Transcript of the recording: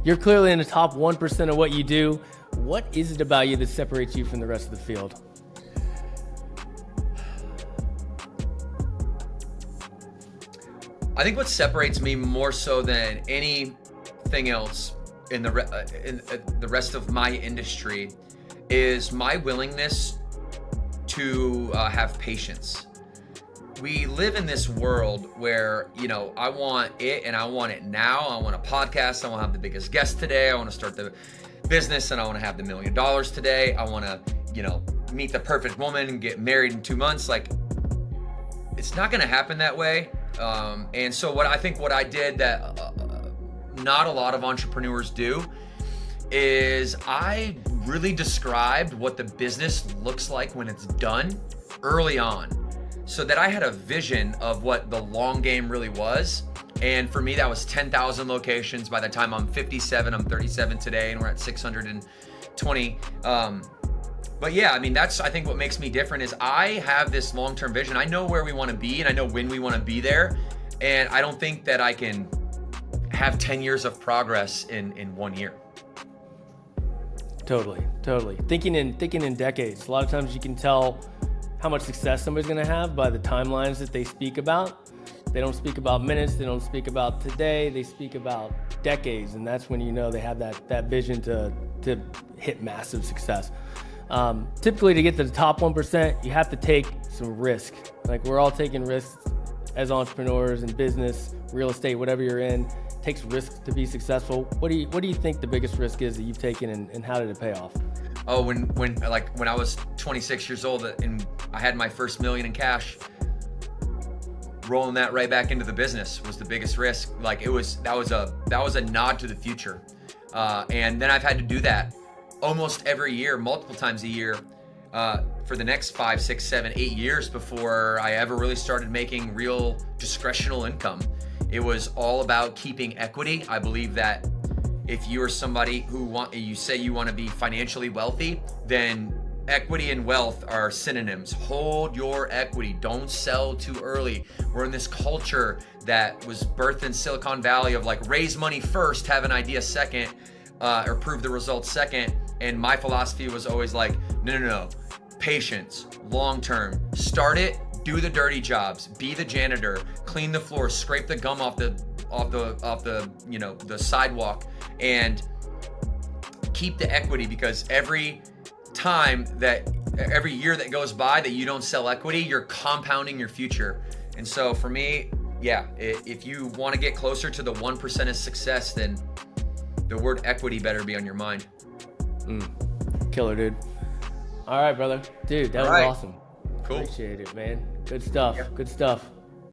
You're clearly in the top 1% of what you do. What is it about you that separates you from the rest of the field? I think what separates me more so than anything else in the rest of my industry is my willingness to have patience. We live in this world where, I want it and I want it now. I want a podcast. I want to have the biggest guest today. I want to start the business and I want to have the $1 million today. I want to, meet the perfect woman and get married in 2 months. Like, it's not going to happen that way. And so what I did that not a lot of entrepreneurs do is I really described what the business looks like when it's done early on, so that I had a vision of what the long game really was. And for me, that was 10,000 locations. By the time I'm 57, I'm 37 today, and we're at 620. But yeah, I mean, that's, I think what makes me different is I have this long-term vision. I know where we want to be and I know when we want to be there. And I don't think that I can have 10 years of progress in 1 year. Totally. Thinking in decades. A lot of times you can tell how much success somebody's going to have by the timelines that they speak about. They don't speak about minutes. They don't speak about today. They speak about decades. And that's when you know they have that vision to hit massive success. Typically, to get to the top 1%, you have to take some risk. Like, we're all taking risks as entrepreneurs in business, real estate, whatever you're in. It takes risks to be successful. What do you think the biggest risk is that you've taken, and how did it pay off? Oh, when I was 26 years old and I had my first $1 million in cash, rolling that right back into the business was the biggest risk. Like, that was a nod to the future. And then I've had to do that almost every year, multiple times a year, for the next 5, 6, 7, 8 years before I ever really started making real discretional income. It was all about keeping equity. I believe that if you are somebody you say you want to be financially wealthy, then equity and wealth are synonyms. Hold your equity. Don't sell too early. We're in this culture that was birthed in Silicon Valley of like, raise money first, have an idea second, or prove the results second. And my philosophy was always like, no. Patience, long term. Start it, do the dirty jobs, be the janitor, clean the floor, scrape the gum off the sidewalk, and keep the equity, because every year that goes by that you don't sell equity, you're compounding your future. And so for me, yeah, if you want to get closer to the 1% of success, then the word equity better be on your mind. Killer, dude. All right, brother. Dude, that was awesome. Cool. Appreciate it, man. Good stuff. Yeah. Good stuff.